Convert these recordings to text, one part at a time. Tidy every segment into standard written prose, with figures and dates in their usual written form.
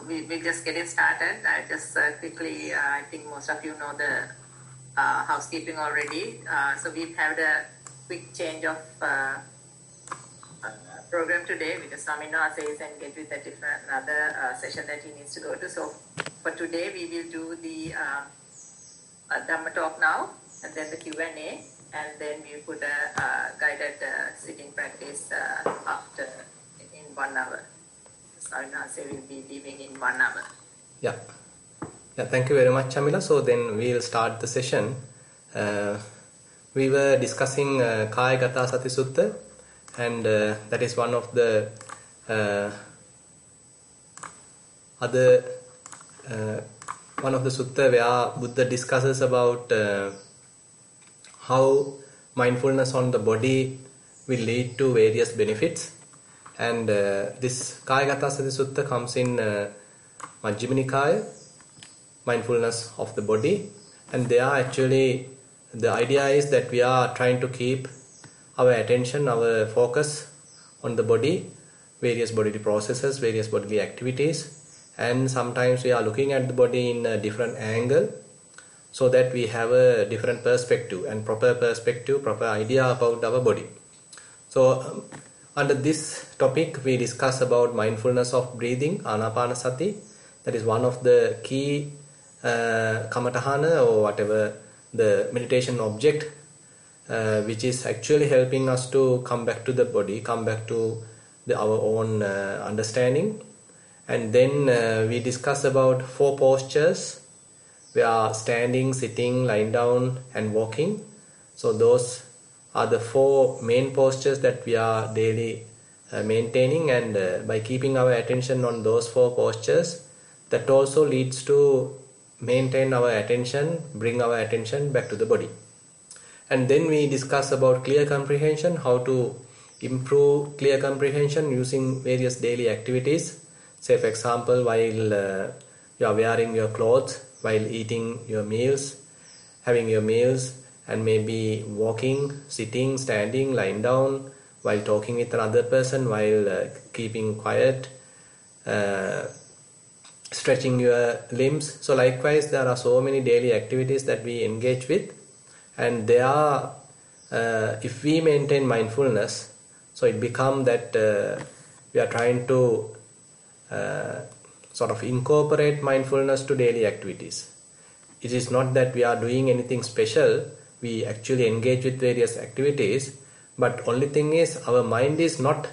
we're just getting started. I just quickly, I think most of you know the housekeeping already. So we've had a quick change of program today because Samina says and get with a different another session that he needs to go to. So for today, we will do the Dhamma talk now, and then the Q&A, and then we put a guided sitting practice after in 1 hour. Samina say will be leaving in 1 hour. Yeah, thank you very much, Chamila. So then we'll start the session. We were discussing Kaya Gata Sati Sutta, and that is one of the one of the sutta where Buddha discusses about how mindfulness on the body will lead to various benefits. And this Kaya Gata Sati Sutta comes in Majjhima Nikaya, mindfulness of the body. And they are actually, the idea is that we are trying to keep our attention, our focus on the body, various bodily processes, various bodily activities. And sometimes we are looking at the body in a different angle so that we have a different perspective and proper perspective, proper idea about our body. So under this topic, we discuss about mindfulness of breathing, Anapanasati. That is one of the key kamatahana or whatever the meditation object, which is actually helping us to come back to the body, come back to our own understanding. And then we discuss about 4 postures. We are standing, sitting, lying down and walking. So those are the 4 main postures that we are daily maintaining, and by keeping our attention on those 4 postures, that also leads to maintain our attention, bring our attention back to the body. And then we discuss about clear comprehension, how to improve clear comprehension using various daily activities. Say for example, while you are wearing your clothes, while eating your meals, having your meals, and maybe walking, sitting, standing, lying down, while talking with another person, while keeping quiet, stretching your limbs. So likewise, there are so many daily activities that we engage with, and they are, if we maintain mindfulness, so it becomes that we are trying to sort of incorporate mindfulness to daily activities. It is not that we are doing anything special. We actually engage with various activities, but only thing is our mind is not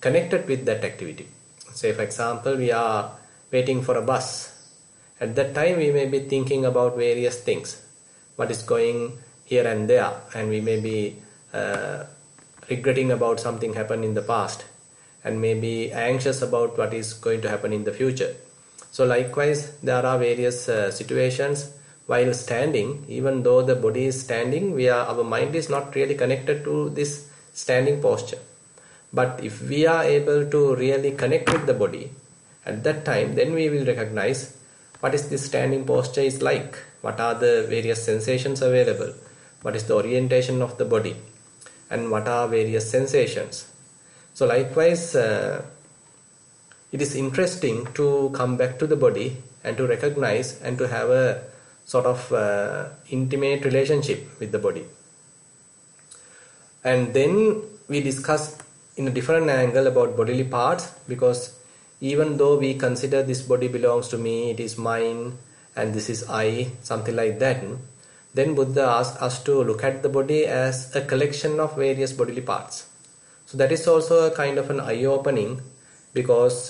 connected with that activity. Say for example, we are waiting for a bus. At that time we may be thinking about various things, what is going here and there, and we may be regretting about something happened in the past, and may be anxious about what is going to happen in the future. So likewise, there are various situations while standing. Even though the body is standing, our mind is not really connected to this standing posture. But if we are able to really connect with the body, at that time, then we will recognize what is this standing posture is like, what are the various sensations available, what is the orientation of the body, and what are various sensations. So likewise, it is interesting to come back to the body and to recognize and to have a sort of intimate relationship with the body. And then we discuss in a different angle about bodily parts, because even though we consider this body belongs to me, it is mine, and this is I, something like that, then Buddha asks us to look at the body as a collection of various bodily parts. So that is also a kind of an eye-opening, because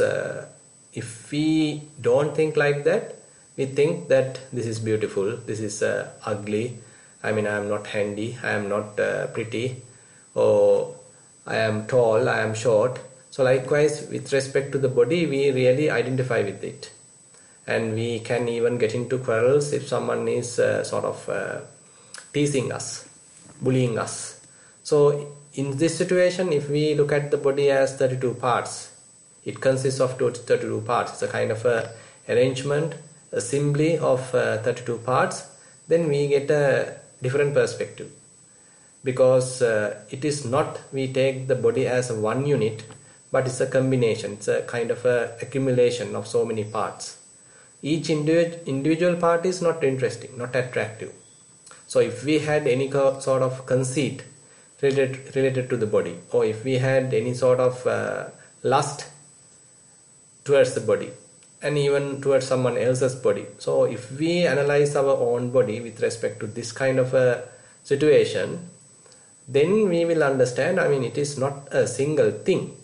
if we don't think like that, we think that this is beautiful, this is ugly, I mean I am not handy, I am not pretty, or I am tall, I am short. So likewise, with respect to the body, we really identify with it. And we can even get into quarrels if someone is sort of teasing us, bullying us. So in this situation, if we look at the body as 32 parts, it consists of 32 parts. It's a kind of a arrangement, assembly of 32 parts. Then we get a different perspective. Because it is not we take the body as one unit, but it's a combination. It's a kind of a accumulation of so many parts. Each individual part is not interesting, not attractive. So if we had any sort of conceit related to the body, or if we had any sort of lust towards the body, and even towards someone else's body. So if we analyze our own body with respect to this kind of a situation, then we will understand, it is not a single thing.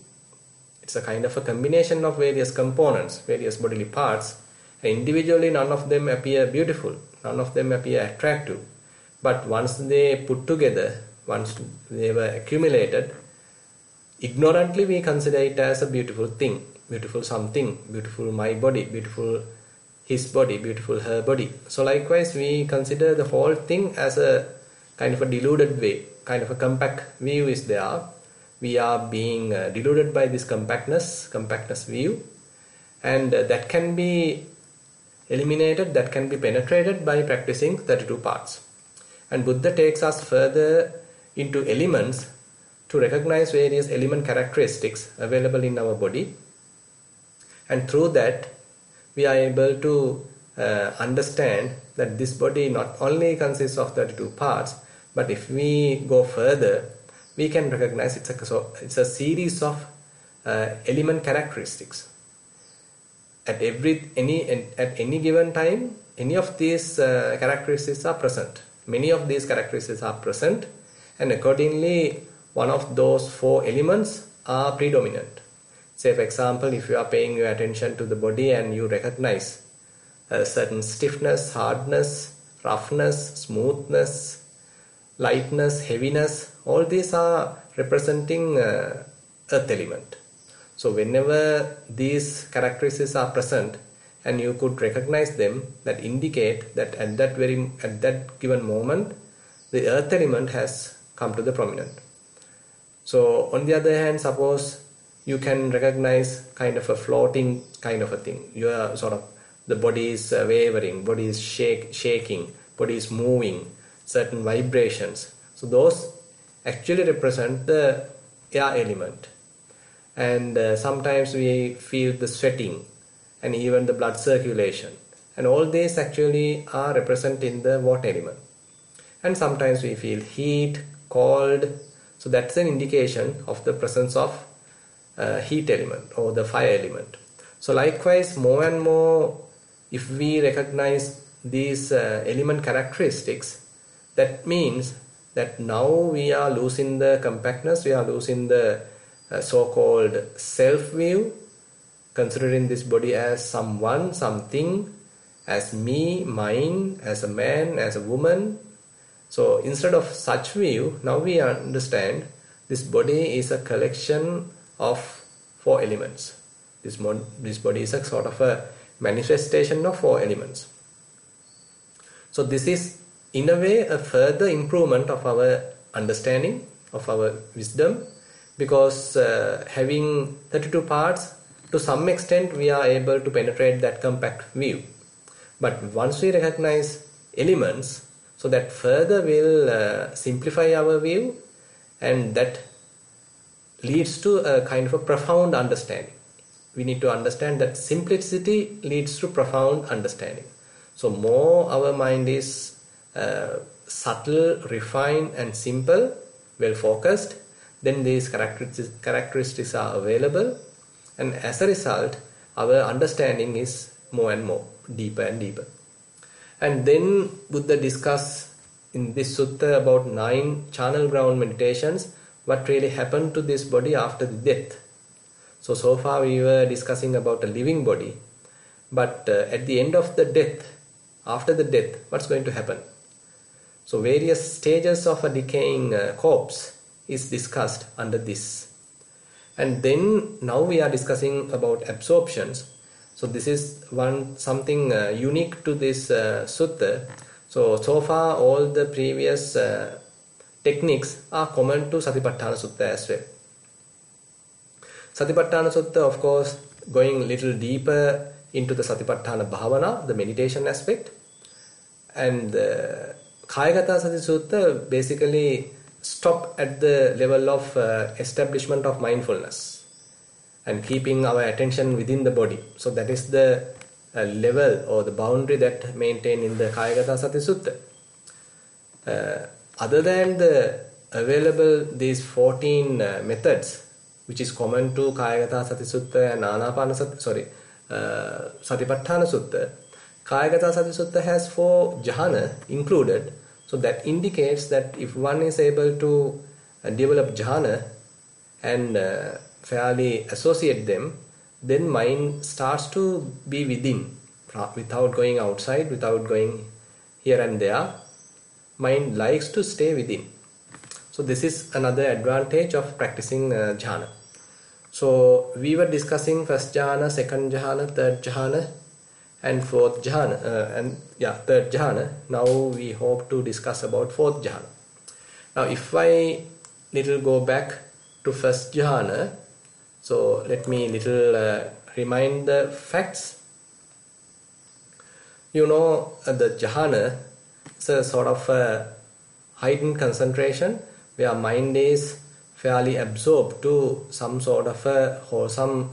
It's a kind of a combination of various components, various bodily parts. And individually, none of them appear beautiful, none of them appear attractive. But once they put together, once they were accumulated, ignorantly we consider it as a beautiful thing, beautiful something, beautiful my body, beautiful his body, beautiful her body. So likewise, we consider the whole thing as a kind of a deluded way, kind of a compact view is there. We are being deluded by this compactness view, and that can be eliminated, that can be penetrated by practicing 32 parts. And Buddha takes us further into elements to recognize various element characteristics available in our body, and through that we are able to understand that this body not only consists of 32 parts, but if we go further, we can recognize it's a series of element characteristics. At any given time, any of these characteristics are present. Many of these characteristics are present, and accordingly, one of those 4 elements are predominant. Say, for example, if you are paying your attention to the body and you recognize a certain stiffness, hardness, roughness, smoothness, lightness, heaviness, all these are representing earth element. So whenever these characteristics are present and you could recognize them, that indicate that at that given moment the earth element has come to the prominent. So on the other hand, suppose you can recognize kind of a floating kind of a thing. You are the body is wavering, body is shaking, body is moving, certain vibrations. So those actually represent the air element. And sometimes we feel the sweating and even the blood circulation. And all these actually are representing the water element. And sometimes we feel heat, cold. So that's an indication of the presence of heat element or the fire element. So likewise, more and more, if we recognize these element characteristics, that means that now we are losing the compactness, we are losing the so-called self-view, considering this body as someone, something, as me, mine, as a man, as a woman. So instead of such view, now we understand this body is a collection of 4 elements. This body is a sort of a manifestation of 4 elements. So this is in a way a further improvement of our understanding, of our wisdom, because having 32 parts, to some extent we are able to penetrate that compact view. But once we recognize elements, so that further will simplify our view, and that leads to a kind of a profound understanding. We need to understand that simplicity leads to profound understanding. So more our mind is subtle, refined and simple, well focused, then these characteristics are available, and as a result our understanding is more and more, deeper and deeper. And then Buddha discussed in this sutta about 9 charnel ground meditations, what really happened to this body after the death. So far we were discussing about a living body, but at the end of the death, after the death, what's going to happen? So various stages of a decaying corpse is discussed under this. And then now we are discussing about absorptions. So this is something unique to this sutta. So far all the previous techniques are common to Satipatthana Sutta as well. Satipatthana Sutta, of course, going a little deeper into the Satipatthana Bhavana, the meditation aspect. And Kayagata Sati Sutta basically stop at the level of establishment of mindfulness. and keeping our attention within the body. So that is the level or the boundary that maintained in the Kayagata Sati Sutta. Other than the available these 14 methods, which is common to Kayagata Sati Sutta and Satipatthana Sutta, Kayagata Sati Sutta has 4 jhana included. So that indicates that if one is able to develop jhana and fairly associate them, then mind starts to be within, without going outside, without going here and there. Mind likes to stay within. So this is another advantage of practicing jhana. So we were discussing first jhana, second jhana, third jhana, and fourth jhana, third jhana. Now we hope to discuss about fourth jhana. Now if I little go back to first jhana, so let me little remind the facts. You know, the jhana is a sort of a heightened concentration where mind is fairly absorbed to some sort of a wholesome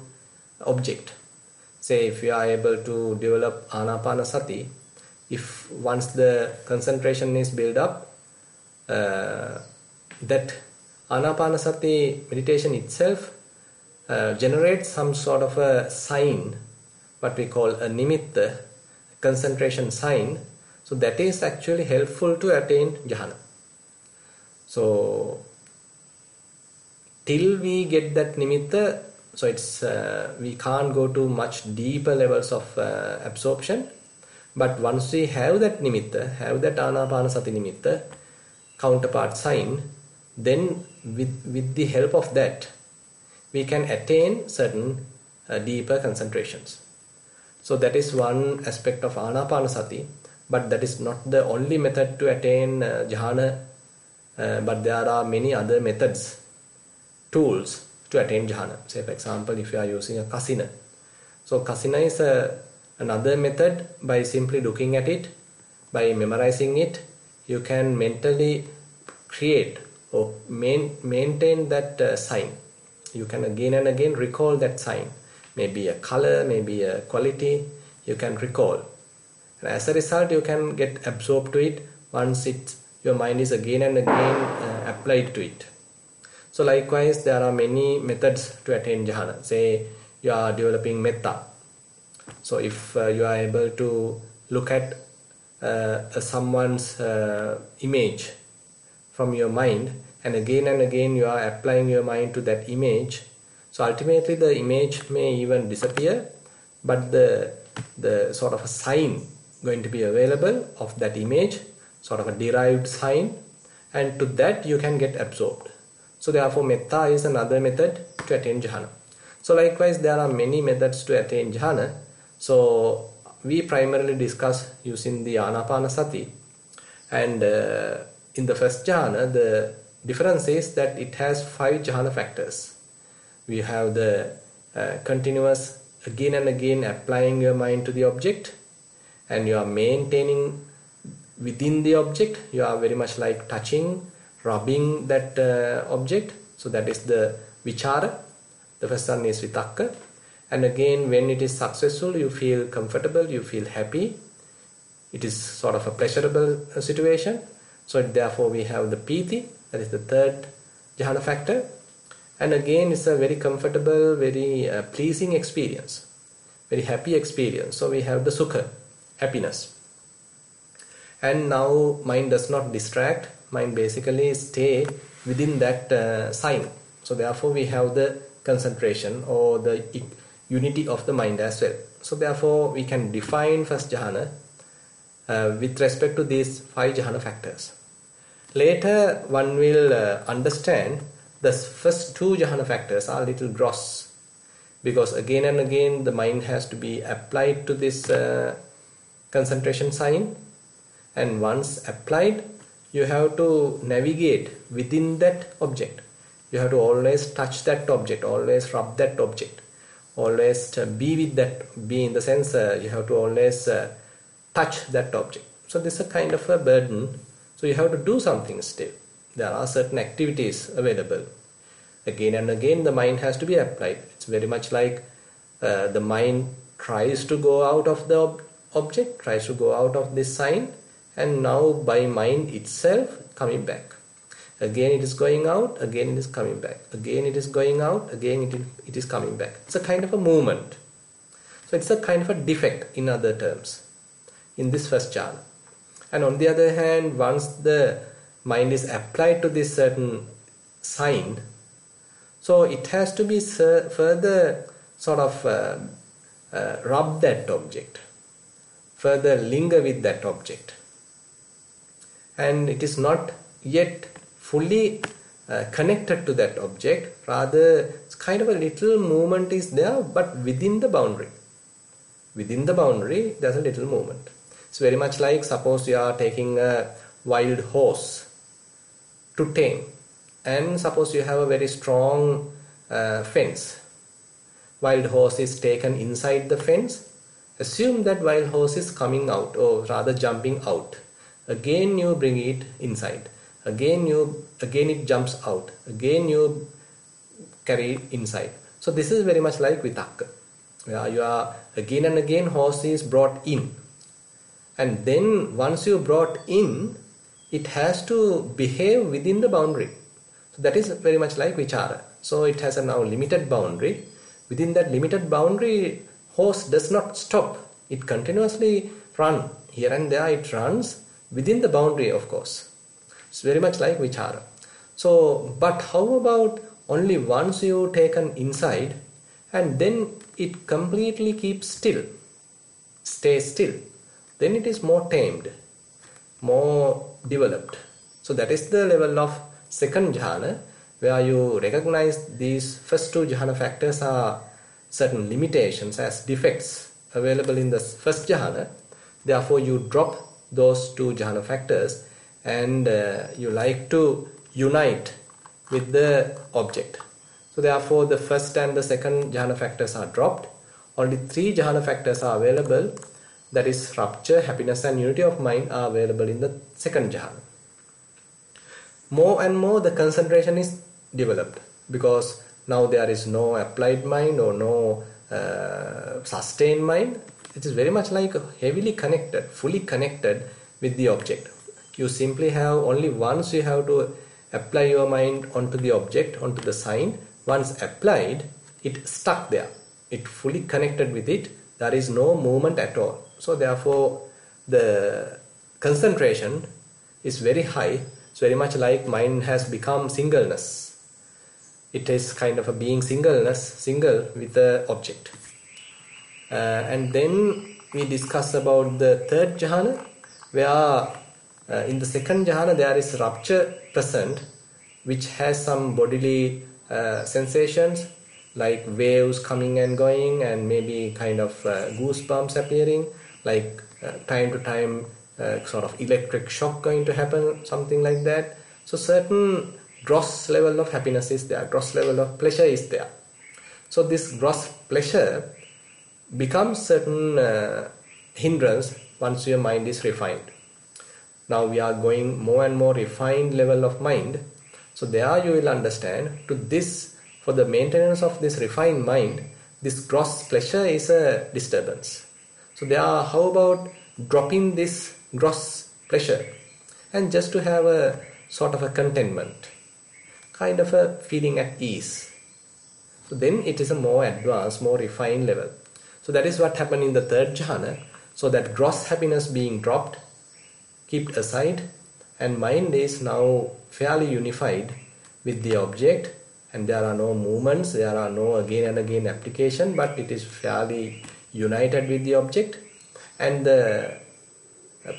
object. Say if you are able to develop anapanasati, if once the concentration is built up, that anapanasati meditation itself generates some sort of a sign, what we call a nimitta, concentration sign. So that is actually helpful to attain jhana. So till we get that nimitta, so it's we can't go to much deeper levels of absorption. But once we have that nimitta, have that anapanasati nimitta, counterpart sign, then with the help of that, we can attain certain deeper concentrations. So that is one aspect of anapanasati, but that is not the only method to attain jhana, but there are many other methods, tools to attain jhana. Say for example, if you are using a kasina. So kasina is another method. By simply looking at it, by memorizing it, you can mentally create or maintain that sign. You can again and again recall that sign. Maybe a color, maybe a quality, you can recall. And as a result, you can get absorbed to it once your mind is again and again applied to it. So likewise, there are many methods to attain jhana. Say you are developing metta. So if you are able to look at someone's image from your mind, and again you are applying your mind to that image, so ultimately the image may even disappear, but the sort of a sign going to be available of that image, sort of a derived sign, and to that you can get absorbed. So therefore metta is another method to attain jhana. So likewise, there are many methods to attain jhana. So we primarily discuss using the anapanasati, and in the first jhana, the difference is that it has 5 jhana factors. We have the continuous again and again applying your mind to the object, and you are maintaining within the object. You are very much like touching, rubbing that object. So that is the vichara. The first one is vitakka. And again, when it is successful, you feel comfortable, you feel happy. It is sort of a pleasurable situation. So therefore we have the piti, that is the third jhana factor. And again, it's a very comfortable, very pleasing experience, very happy experience. So we have the sukha, happiness. And now mind does not distract, mind basically stay within that sign. So therefore we have the concentration or the unity of the mind as well. So therefore we can define first jhana with respect to these 5 jhana factors. Later one will understand the first 2 jhana factors are a little gross, because again and again the mind has to be applied to this concentration sign, and once applied, you have to navigate within that object. You have to always touch that object, always rub that object, always be with that, be in the sense you have to always touch that object. So this is a kind of a burden. So you have to do something still. There are certain activities available. Again and again the mind has to be applied. It's very much like the mind tries to go out of the object, tries to go out of this sign, and now by mind itself coming back. Again it is going out, again it is coming back. Again it is going out, again it is coming back. It's a kind of a movement. So it's a kind of a defect in other terms in this first jhana. And on the other hand, once the mind is applied to this certain sign, so it has to be further sort of rub that object, further linger with that object. And it is not yet fully connected to that object, rather it's kind of a little movement is there, but within the boundary. Within the boundary, there's a little movement. It's very much like, suppose you are taking a wild horse to tame, and suppose you have a very strong fence. Wild horse is taken inside the fence. Assume that wild horse is coming out, or rather jumping out. Again you bring it inside. Again it jumps out. Again you carry it inside. So this is very much like vitakka, where you are again and again horse is brought in. And then once you brought in, it has to behave within the boundary. So that is very much like vichara. So it has a now limited boundary. Within that limited boundary, horse does not stop. It continuously runs. Here and there it runs within the boundary, of course. It's very much like vichara. So, but how about only once you taken inside and then it completely keeps still, stays still. Then it is more tamed, more developed. So that is the level of second jhana, where you recognize these first two jhana factors are certain limitations as defects available in the first jhana. Therefore you drop those two jhana factors and you like to unite with the object. So therefore the first and the second jhana factors are dropped. Only three jhana factors are available. That is rapture, happiness and unity of mind are available in the second jhana. More and more the concentration is developed, because now there is no applied mind or no sustained mind. It is very much like heavily connected, fully connected with the object. You simply have only once you have to apply your mind onto the object, onto the sign. Once applied, it stuck there. It fully connected with it. There is no movement at all. So therefore the concentration is very high. It's very much like mind has become singleness. It is kind of a being single with the object. And then we discuss about the third jhana, where in the second jhana there is rapture present, which has some bodily sensations like waves coming and going, and maybe kind of goosebumps appearing, like time to time sort of electric shock going to happen, something like that. So certain gross level of happiness is there, gross level of pleasure is there. So this gross pleasure becomes certain hindrance once your mind is refined. Now we are going more and more refined level of mind. So there you will understand, to this, for the maintenance of this refined mind, this gross pleasure is a disturbance. So there are, how about dropping this gross pleasure and just to have a sort of a contentment, kind of a feeling at ease. So then it is a more advanced, more refined level. So that is what happened in the third jhana. So that gross happiness being dropped, kept aside, and mind is now fairly unified with the object, and there are no movements, there are no again and again application, but it is fairly united with the object, and the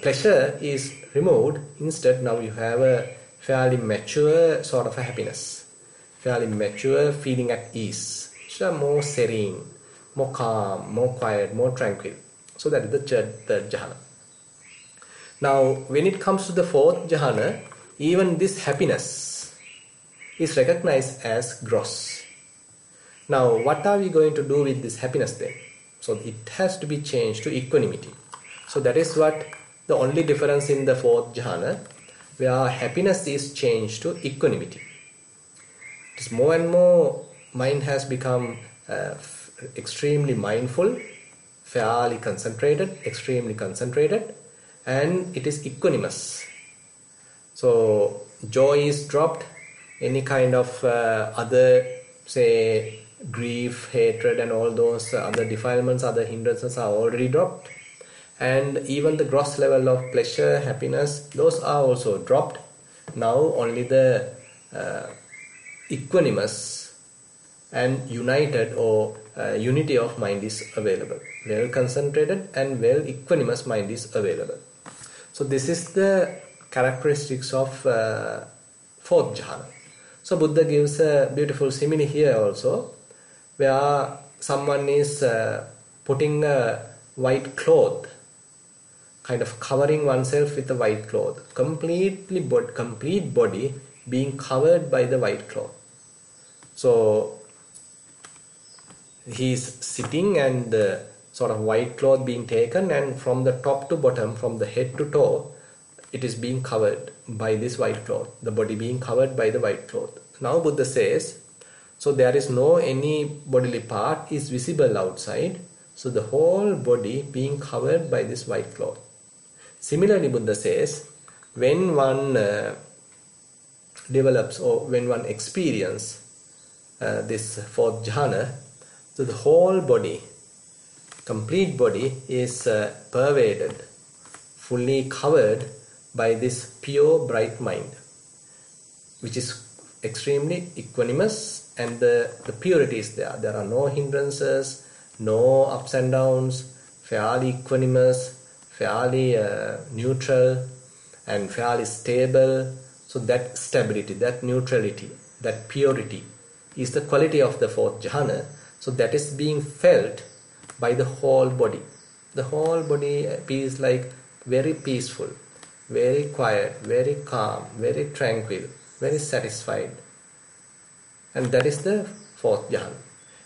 pleasure is removed. Instead, now you have a fairly mature sort of a happiness, fairly mature feeling at ease, so more serene, more calm, more quiet, more tranquil. So that is the third jhana. Now when it comes to the fourth jhana, even this happiness is recognized as gross. Now what are we going to do with this happiness then? So it has to be changed to equanimity. So that is what the only difference in the fourth jhana, where happiness is changed to equanimity. It's more and more mind has become extremely mindful, fairly concentrated, extremely concentrated, and it is equanimous. So joy is dropped, any kind of other, say, grief, hatred and all those other defilements, other hindrances are already dropped. And even the gross level of pleasure, happiness, those are also dropped. Now only the equanimous and united or unity of mind is available. Well concentrated and well equanimous mind is available. So this is the characteristics of fourth jhana. So Buddha gives a beautiful simile here also, where someone is putting a white cloth, kind of covering oneself with a white cloth, complete body being covered by the white cloth. So he is sitting and the sort of white cloth being taken, and from the top to bottom, from the head to toe, it is being covered by this white cloth, the body being covered by the white cloth. Now Buddha says, so there is no any bodily part is visible outside, so the whole body being covered by this white cloth. Similarly, Buddha says, when one develops or when one experiences this fourth jhana, so the whole body, complete body is pervaded, fully covered by this pure bright mind, which is extremely equanimous, and the purity is there. There are no hindrances, no ups and downs, fairly equanimous, fairly neutral and fairly stable. So that stability, that neutrality, that purity is the quality of the fourth jhana. So that is being felt by the whole body. The whole body is like very peaceful, very quiet, very calm, very tranquil, very satisfied. And that is the fourth jhana.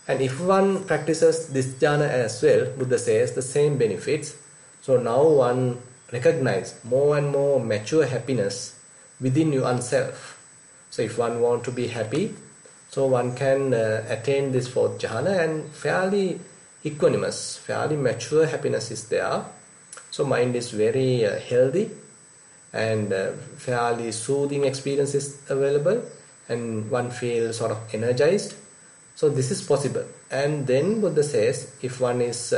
And if one practices this jhana as well, Buddha says the same benefits. So now one recognizes more and more mature happiness within oneself. So if one wants to be happy, so one can attain this fourth jhana, and fairly equanimous, fairly mature happiness is there. So mind is very healthy, and fairly soothing experience is available, and one feels sort of energized. So this is possible. And then Buddha says, if one is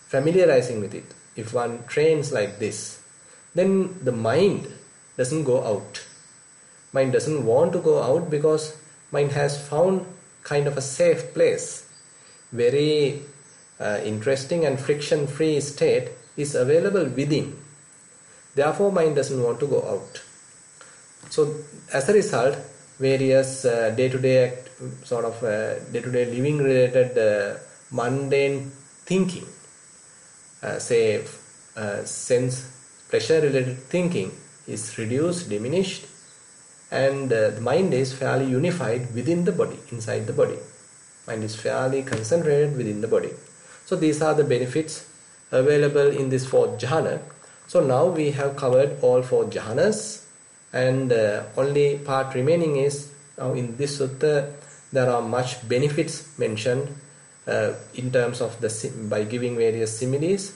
familiarizing with it, if one trains like this, then the mind doesn't go out. Mind doesn't want to go out, because mind has found kind of a safe place. Very interesting and friction-free state is available within. Therefore, mind doesn't want to go out. So, as a result, various day-to-day living related mundane thinking, say sense pleasure related thinking is reduced, diminished, and the mind is fairly unified within the body, inside the body. Mind is fairly concentrated within the body. So these are the benefits available in this fourth jhana. So now we have covered all four jhanas, and only part remaining is, now in this sutta there are much benefits mentioned in terms of by giving various similes.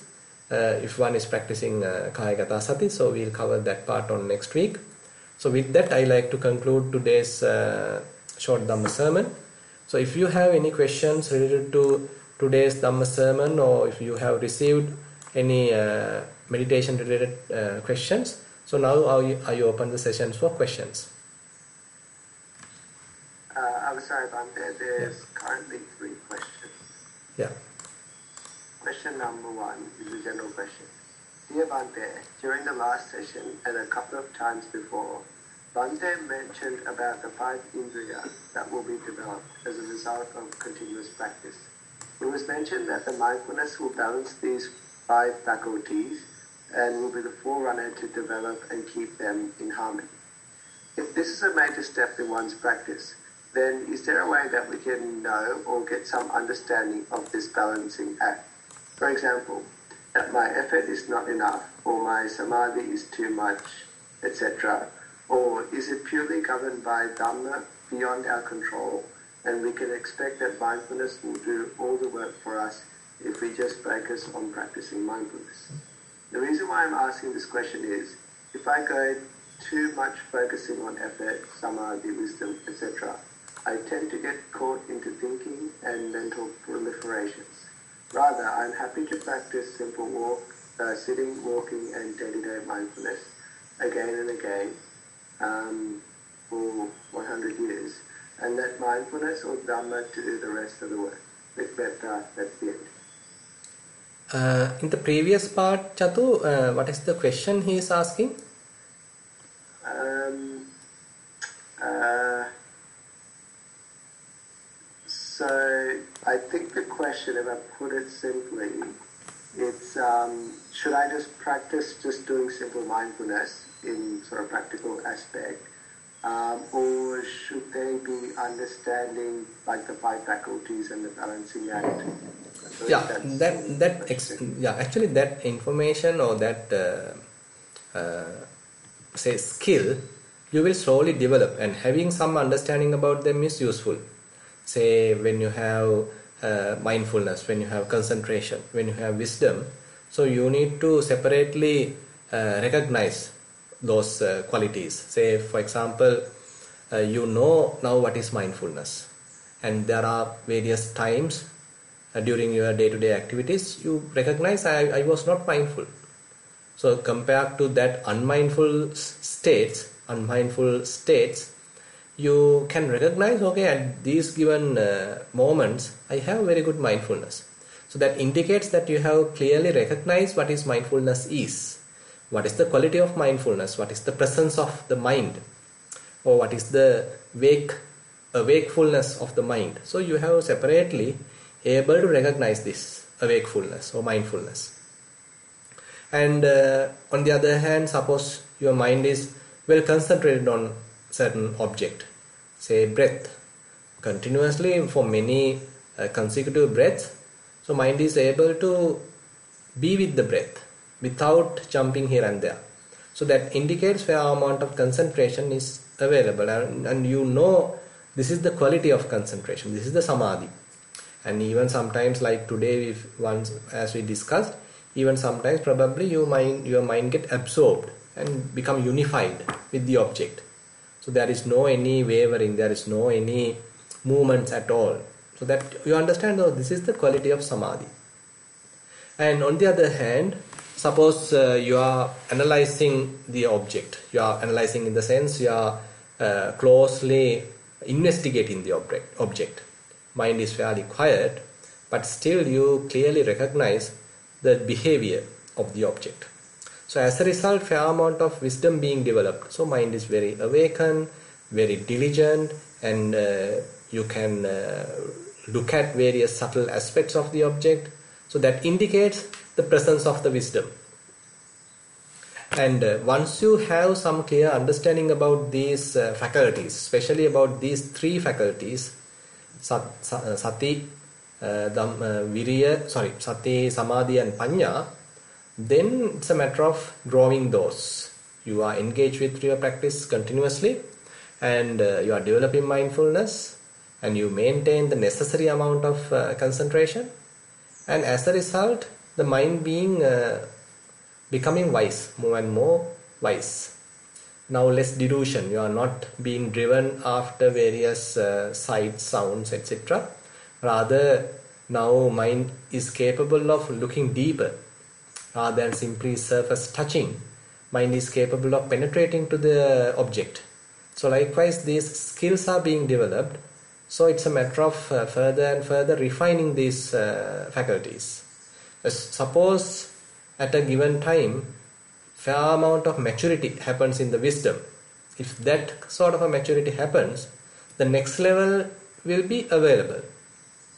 If one is practicing Kayagata Sati, so we'll cover that part on next week. So with that, I like to conclude today's short Dhamma sermon. So if you have any questions related to today's Dhamma sermon, or if you have received any meditation related questions, so now I open the sessions for questions. I'm sorry, Bhante, there's currently 3 questions. Yeah. Question number 1 is a general question. Dear Bhante, during the last session and a couple of times before, Bhante mentioned about the 5 indriya that will be developed as a result of continuous practice. It was mentioned that the mindfulness will balance these 5 faculties and will be the forerunner to develop and keep them in harmony. If this is a major step in one's practice, then is there a way that we can know or get some understanding of this balancing act? For example, that my effort is not enough, or my samadhi is too much, etc. Or is it purely governed by Dhamma beyond our control, and we can expect that mindfulness will do all the work for us if we just focus on practicing mindfulness. The reason why I'm asking this question is, if I go too much focusing on effort, samadhi, wisdom, etc., I tend to get caught into thinking and mental proliferations. Rather, I'm happy to practice simple sitting, walking, and day-to-day mindfulness again and again for 100 years, and let mindfulness or Dhamma to do the rest of the work. With that, that's the end. In the previous part, Chatu, what is the question he is asking? So I think the question, if I put it simply, it's should I just practice just doing simple mindfulness in sort of practical aspect, or should they be understanding like the 5 faculties and the balancing act? Actually that information or that say skill you will slowly develop, and having some understanding about them is useful. Say when you have mindfulness, when you have concentration, when you have wisdom, so you need to separately recognize those qualities. Say for example, you know now what is mindfulness, and there are various times during your day-to-day activities you recognize I was not mindful. So compared to that unmindful states, you can recognize, okay, at these given moments I have very good mindfulness. So that indicates that you have clearly recognized what is mindfulness is. What is the quality of mindfulness? What is the presence of the mind? Or what is the wakefulness of the mind? So you have separately able to recognize this awakefulness or mindfulness. And on the other hand, suppose your mind is well concentrated on certain object, say breath, continuously for many consecutive breaths, so mind is able to be with the breath without jumping here and there. So that indicates fair amount of concentration is available, and you know this is the quality of concentration, this is the samadhi. And even sometimes, like today, as we discussed, even sometimes probably your mind get absorbed and become unified with the object. So there is no any wavering, there is no any movements at all. So that you understand, oh, this is the quality of samadhi. And on the other hand, suppose you are analyzing the object. You are analyzing in the sense you are closely investigating the object. Mind is fairly quiet, but still you clearly recognize the behavior of the object. So as a result, fair amount of wisdom being developed. So mind is very awakened, very diligent, and you can look at various subtle aspects of the object. So that indicates the presence of the wisdom. And once you have some clear understanding about these faculties, especially about these 3 faculties, sati, sati, samadhi and panya, then it's a matter of growing those. You are engaged with your practice continuously, and you are developing mindfulness, and you maintain the necessary amount of concentration, and as a result the mind being becoming wise, more and more wise. Now less delusion, you are not being driven after various sights, sounds, etc. Rather, now mind is capable of looking deeper. Rather than simply surface touching, mind is capable of penetrating to the object. So likewise, these skills are being developed. So it's a matter of further and further refining these faculties. Suppose at a given time, fair amount of maturity happens in the wisdom. If that sort of a maturity happens, the next level will be available.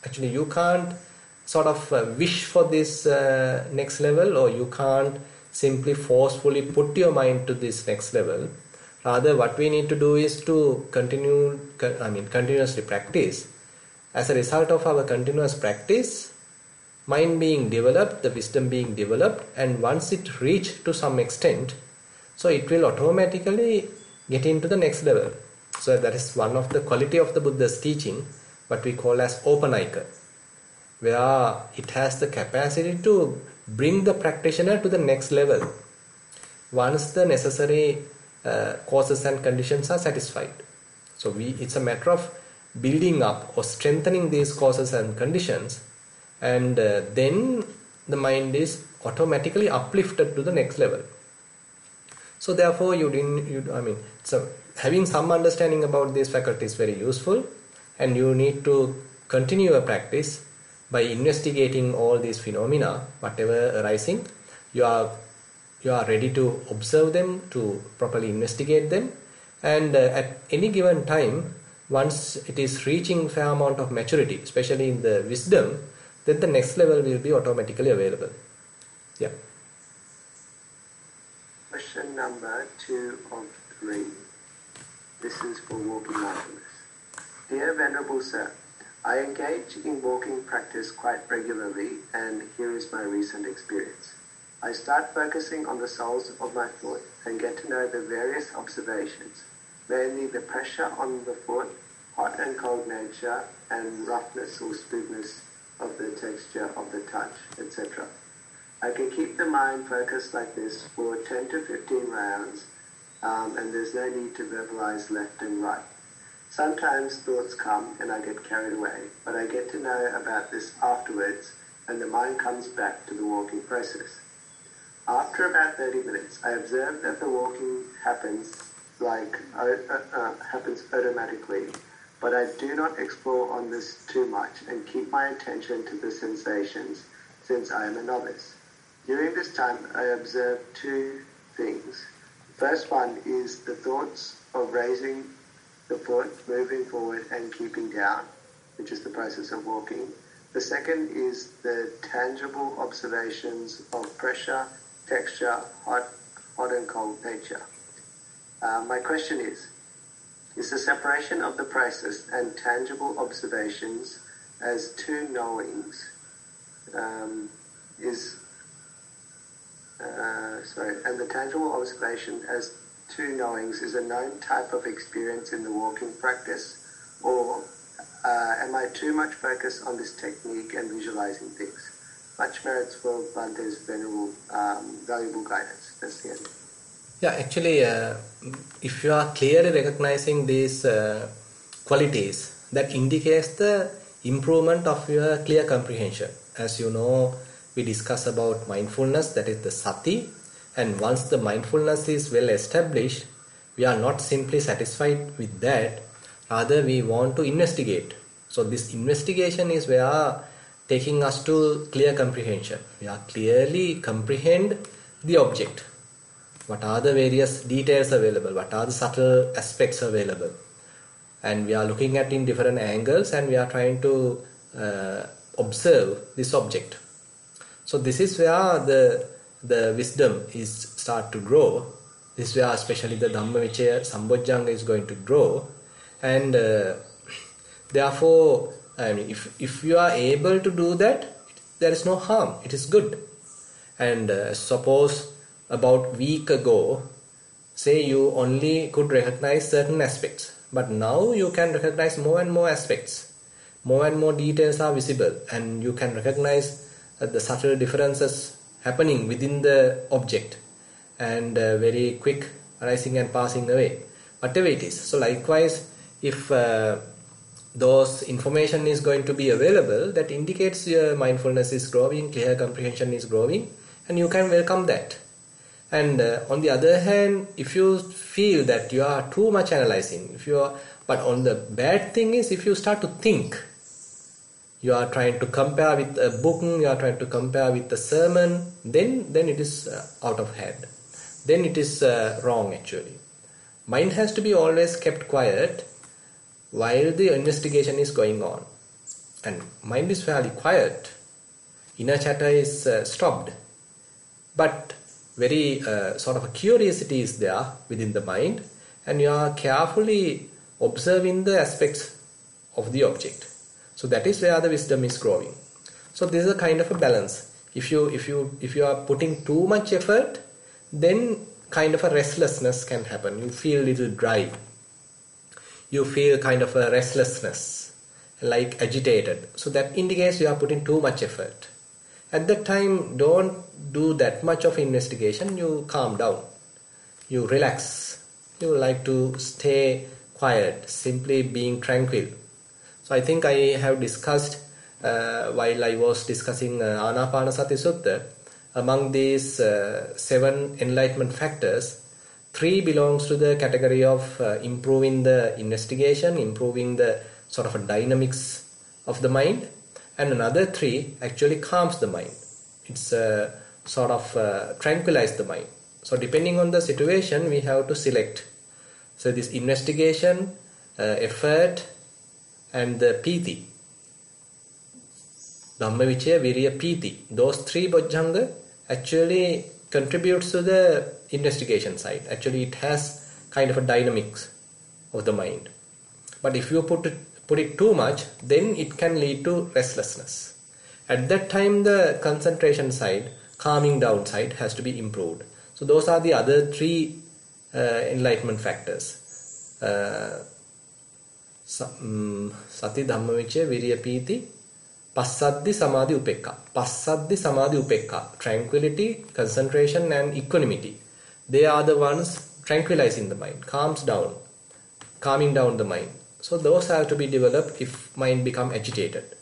Actually, you can't sort of wish for this next level, or you can't simply forcefully put your mind to this next level. Rather, what we need to do is to continuously practice. As a result of our continuous practice, mind being developed, the wisdom being developed, and once it reach to some extent, so it will automatically get into the next level. So that is one of the quality of the Buddha's teaching, what we call as openaika, where it has the capacity to bring the practitioner to the next level once the necessary causes and conditions are satisfied. So it's a matter of building up or strengthening these causes and conditions, and then the mind is automatically uplifted to the next level. So therefore having some understanding about these faculties is very useful, and you need to continue a practice by investigating all these phenomena, whatever arising. You are ready to observe them, to properly investigate them, and at any given time, once it is reaching fair amount of maturity, especially in the wisdom, then the next level will be automatically available. Yeah. Question number 2 of 3. This is for walking mindfulness. Dear Venerable Sir, I engage in walking practice quite regularly, and here is my recent experience. I start focusing on the soles of my foot and get to know the various observations, mainly the pressure on the foot, hot and cold nature, and roughness or smoothness of the texture of the touch, etc. I can keep the mind focused like this for 10 to 15 rounds, and there's no need to verbalize left and right. Sometimes thoughts come and I get carried away, but I get to know about this afterwards, and the mind comes back to the walking process. After about 30 minutes, I observe that the walking happens automatically, but I do not explore on this too much and keep my attention to the sensations, since I am a novice. During this time, I observe 2 things. First one is the thoughts of raising the foot, moving forward and keeping down, which is the process of walking. The second is the tangible observations of pressure, texture, hot and cold nature. My question is the separation of the process and tangible observations as 2 knowings and the tangible observation as 2 knowings is a known type of experience in the walking practice, or am I too much focused on this technique and visualizing things? Much merits for Bhante's valuable guidance. That's the end. Yeah, actually, if you are clearly recognizing these qualities, that indicates the improvement of your clear comprehension. As you know, we discuss about mindfulness, that is the sati, and once the mindfulness is well established, we are not simply satisfied with that, rather we want to investigate. So this investigation is where taking us to clear comprehension. We are clearly comprehend the object. What are the various details available? What are the subtle aspects available? And we are looking at in different angles, and we are trying to observe this object. So this is where the wisdom is start to grow. This is where especially the Dhammavicaya Sambojjhanga is going to grow. And therefore, if you are able to do that, there is no harm. It is good. And suppose about a week ago, say you only could recognize certain aspects, but now you can recognize more and more aspects. More and more details are visible, and you can recognize the subtle differences happening within the object, and very quick arising and passing away, whatever it is. So likewise, if those information is going to be available, that indicates your mindfulness is growing, clear comprehension is growing, and you can welcome that. And on the other hand, if you feel that you are too much analyzing, but on the bad thing is, if you start to think, you are trying to compare with a book, you are trying to compare with a sermon, then it is out of hand. Then it is wrong actually. Mind has to be always kept quiet while the investigation is going on. And mind is fairly quiet. Inner chatter is stopped. But very sort of a curiosity is there within the mind, and you are carefully observing the aspects of the object. So that is where the wisdom is growing. So this is a kind of a balance. If you are putting too much effort, then kind of a restlessness can happen. You feel a little dry. you feel kind of a restlessness, like agitated. So that indicates you are putting too much effort. At that time, don't do that much of investigation. You calm down. You relax. You like to stay quiet, simply being tranquil. So I think I have discussed while I was discussing Anapanasati Sutta, among these 7 enlightenment factors, 3 belongs to the category of improving the investigation, improving the sort of a dynamics of the mind, and another 3 actually calms the mind. It's sort of tranquilize the mind. So depending on the situation, we have to select. So this investigation, effort, and the piti, Dhammavichaya, Virya, Piti, those 3 bojjhanga actually contributes to the investigation side. Actually, it has kind of a dynamics of the mind. But if you put it too much, then it can lead to restlessness. At that time, the concentration side, calming down side has to be improved. So those are the other 3 enlightenment factors. Sati, Dhammavichaya, Virya, Piti, Passaddi, Samadhi, Upekka. Passaddi, Samadhi, Upekka. Tranquility, concentration and equanimity. They are the ones tranquilizing the mind, calming down the mind. So those have to be developed if mind become agitated.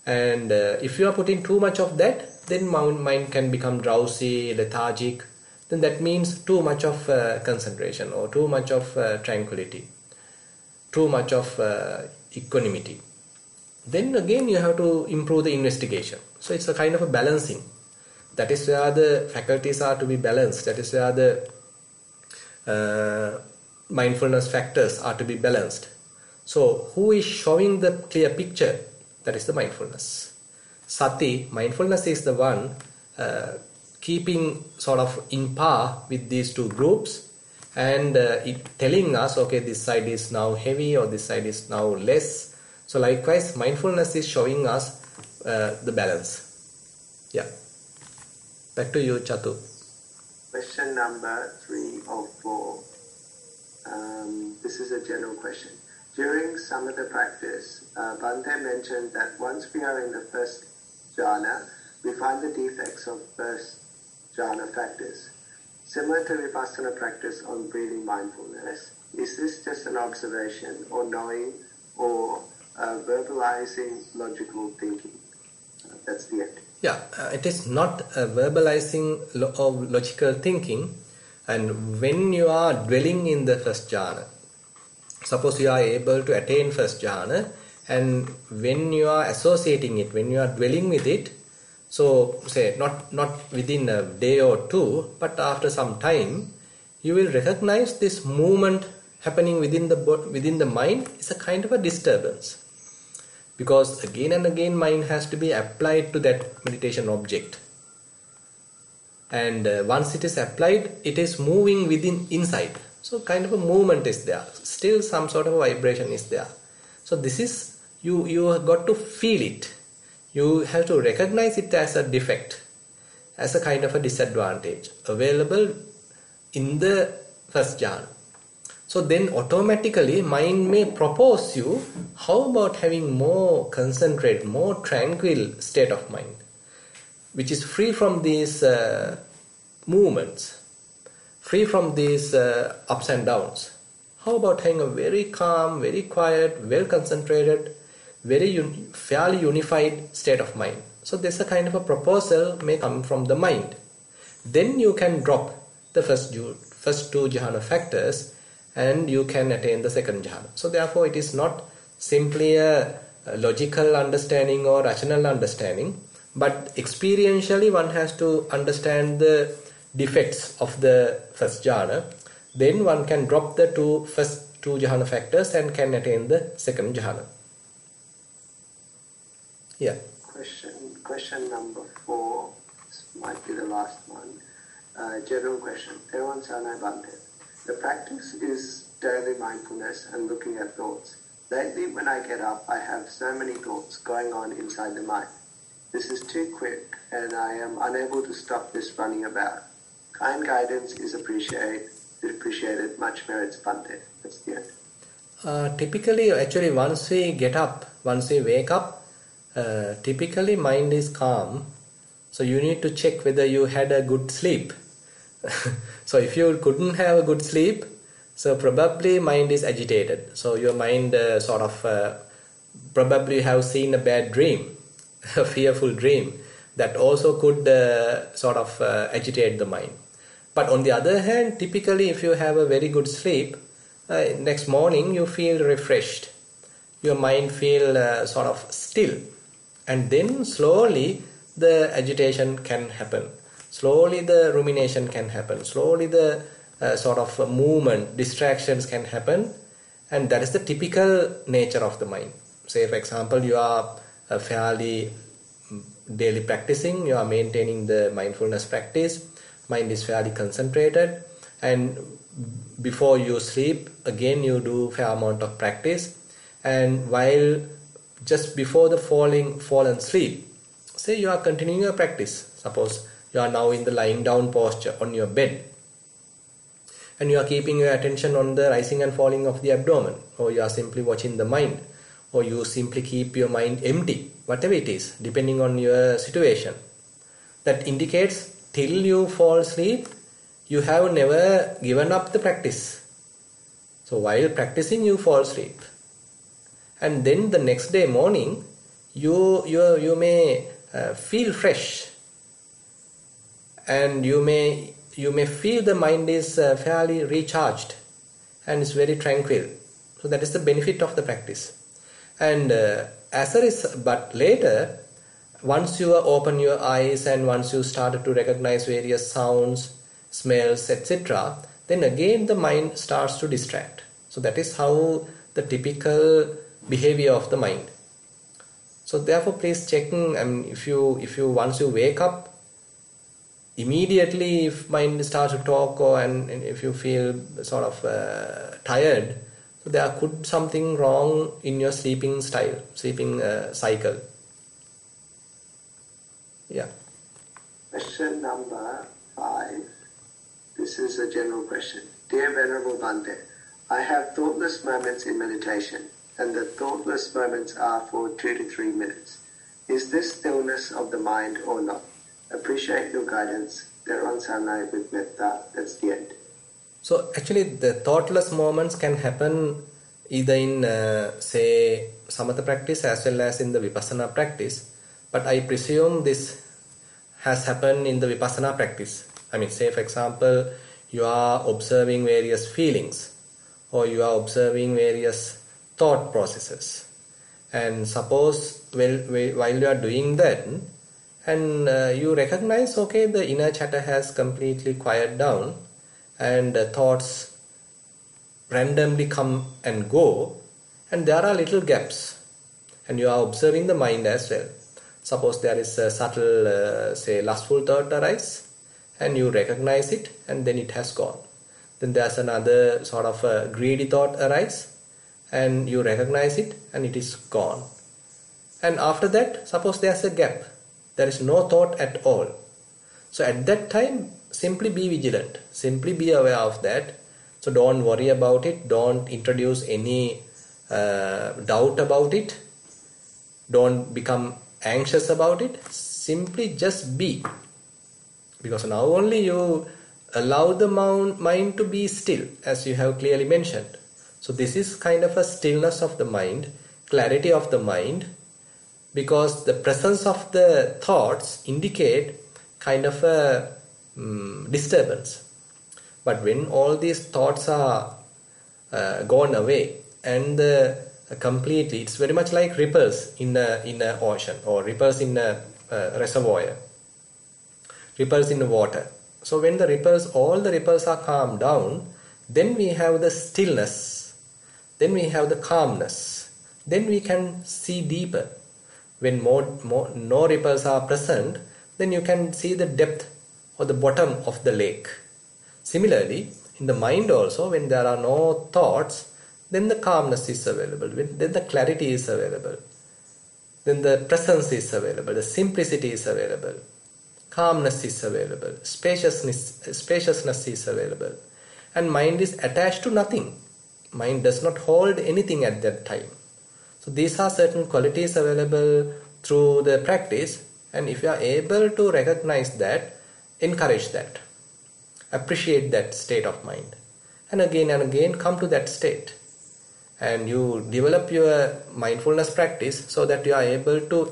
And if you are putting too much of that, then mind can become drowsy, lethargic. Then that means too much of concentration or too much of tranquility, too much of equanimity. Then again you have to improve the investigation. So it's a kind of a balancing. That is where the faculties are to be balanced. That is where the mindfulness factors are to be balanced. So who is showing the clear picture? That is the mindfulness. Sati, mindfulness, is the one keeping sort of in par with these 2 groups, and it telling us, okay, this side is now heavy or this side is now less. So likewise, mindfulness is showing us the balance. Yeah. Back to you, Chatu. Question number 3 of 4. This is a general question. During some of the practice, Bhante mentioned that once we are in the first jhana, we find the defects of first jhana factors. Similar to Vipassana practice on breathing mindfulness, is this just an observation or knowing or verbalizing logical thinking? That's the end. Yeah, it is not verbalizing of logical thinking. And when you are dwelling in the first jhana, suppose you are able to attain first jhana, and when you are associating it, when you are dwelling with it, so say not within a day or 2, but after some time, you will recognize this movement happening within the mind is a kind of a disturbance. Because again and again mind has to be applied to that meditation object. And once it is applied, it is moving inside. So kind of a movement is there. Still some sort of a vibration is there. So this is, you have got to feel it. You have to recognize it as a defect, as a kind of a disadvantage available in the first jhana. So then automatically mind may propose you, how about having more concentrated, more tranquil state of mind, which is free from these movements, free from these ups and downs. How about having a very calm, very quiet, well concentrated, very fairly unified state of mind? So there's a kind of a proposal may come from the mind. Then you can drop the first 2 jhana factors and you can attain the second jhana. So therefore it is not simply a logical understanding or rational understanding, but experientially one has to understand the defects of the first jhana. Then one can drop the first two jhana factors and can attain the second jhana. Yeah. Question number 4. This might be the last one. General question. Thero Sanai Bhante. The practice is daily mindfulness and looking at thoughts. Lately, when I get up, I have so many thoughts going on inside the mind. This is too quick, and I am unable to stop this running about. Kind guidance is appreciated. Much merits Bhante. That's the end. Typically, actually, once we get up, once we wake up, typically mind is calm. So you need to check whether you had a good sleep. So if you couldn't have a good sleep, so probably mind is agitated. So your mind probably have seen a bad dream, a fearful dream that also could agitate the mind. But on the other hand, typically if you have a very good sleep, next morning you feel refreshed. Your mind feel still, and then slowly the agitation can happen. Slowly the rumination can happen. Slowly the movement, distractions can happen, and that is the typical nature of the mind. Say for example, you are fairly daily practicing, you are maintaining the mindfulness practice, mind is fairly concentrated, and before you sleep again you do fair amount of practice, and while just before the fallen sleep, say you are continuing your practice. Suppose you are now in the lying down posture on your bed, and you are keeping your attention on the rising and falling of the abdomen, or you are simply watching the mind, or you simply keep your mind empty, whatever it is, depending on your situation. That indicates till you fall asleep, you have never given up the practice. So while practicing, you fall asleep, and then the next day morning, you may feel fresh, and you may feel the mind is fairly recharged and is very tranquil. So that is the benefit of the practice. And but later, once you open your eyes and once you started to recognize various sounds, smells, etc., then again the mind starts to distract. So that is how the typical behavior of the mind. So therefore, please check. If you once you wake up, immediately if mind starts to talk, and if you feel tired, so there could something wrong in your sleeping cycle. Yeah. Question number 5. This is a general question. Dear Venerable Bhante, I have thoughtless moments in meditation, and the thoughtless moments are for 2 to 3 minutes. Is this stillness of the mind or not? Appreciate your guidance. Thero Sanai with Metta. That's the end. So actually the thoughtless moments can happen either in say samatha practice as well as in the vipassana practice. But I presume this has happened in the vipassana practice. Say for example, you are observing various feelings, or you are observing various thought processes. And suppose while you are doing that, and you recognize, okay, the inner chatter has completely quieted down, and thoughts randomly come and go, and there are little gaps, and you are observing the mind as well. Suppose there is a subtle, say, lustful thought arise, and you recognize it, and then it has gone. Then there's another greedy thought arise, and you recognize it, and it is gone. And after that, suppose there's a gap. There is no thought at all. So at that time, simply be vigilant. Simply be aware of that. So don't worry about it. Don't introduce any doubt about it. Don't become anxious about it. Simply just be. Because now only you allow the mind to be still, as you have clearly mentioned. So this is kind of a stillness of the mind, clarity of the mind, because the presence of the thoughts indicate kind of a disturbance. But when all these thoughts are gone away, and completely, it's very much like ripples in an ocean, or ripples in a reservoir, ripples in the water. So when all the ripples are calmed down, then we have the stillness, then we have the calmness, then we can see deeper. When no ripples are present, then you can see the depth or the bottom of the lake. Similarly, in the mind also, when there are no thoughts, then the calmness is available, then the clarity is available, then the presence is available, the simplicity is available, calmness is available, spaciousness is available, and mind is attached to nothing. Mind does not hold anything at that time. So these are certain qualities available through the practice, and if you are able to recognize that, encourage that, appreciate that state of mind, and again come to that state, and you develop your mindfulness practice so that you are able to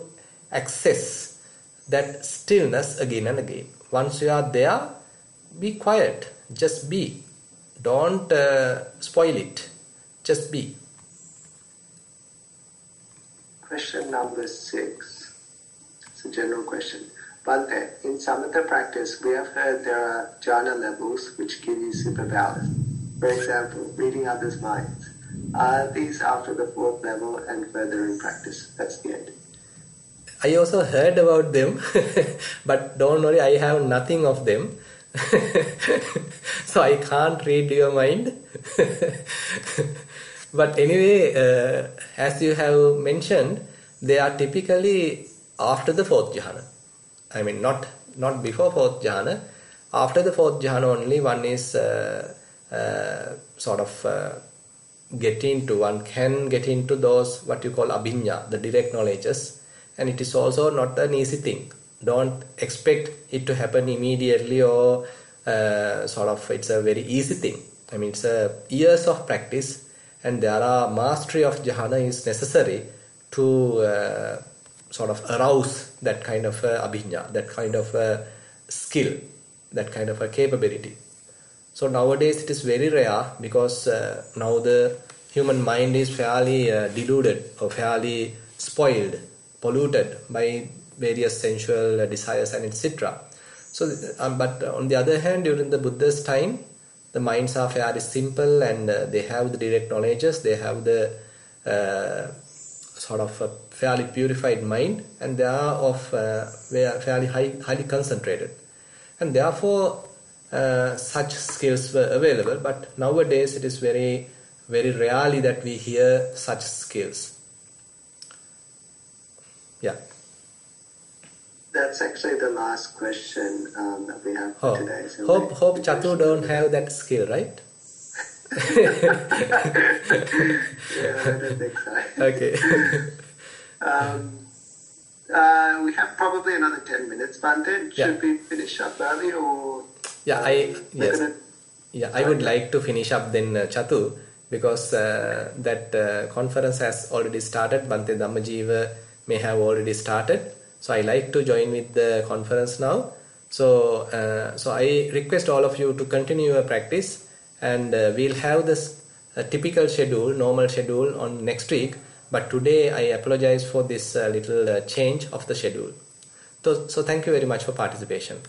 access that stillness again and again. Once you are there, be quiet, just be. Don't spoil it, just be. Question number 6. It's a general question. Bhante, in samatha practice, we have heard there are jhana levels which give you superpowers. For example, reading others' minds. Are these after the 4th level and further in practice? That's the end. I also heard about them, but don't worry, I have nothing of them. So I can't read your mind. But anyway, as you have mentioned, they are typically after the 4th jhana. I mean, not before 4th jhana. After the 4th jhana only one is one can get into those what you call abhinya, the direct knowledges, and it is also not an easy thing. Don't expect it to happen immediately or it's a very easy thing. I mean, it's years of practice, and there are mastery of jhana is necessary to arouse that kind of abhinya, that kind of skill, that kind of a capability. So nowadays it is very rare because now the human mind is fairly deluded or fairly spoiled, polluted by various sensual desires and etc. So, but on the other hand, during the Buddha's time, the minds are fairly simple, and they have the direct knowledges, they have the fairly purified mind, and they are of fairly highly concentrated, and therefore such skills were available. But nowadays it is very, very rarely that we hear such skills. Yeah. That's actually the last question that we have for today. So hope Chatu don't have that skill, right? Yeah, I don't think so. Okay. We have probably another 10 minutes, Bhante. Should we finish up early or? I would like to finish up then, Chatu, because that conference has already started. Bhante Dhammajiva may have already started. So I like to join with the conference now. So I request all of you to continue your practice, and we'll have this typical schedule, normal schedule on next week. But today I apologize for this little change of the schedule. So thank you very much for participation.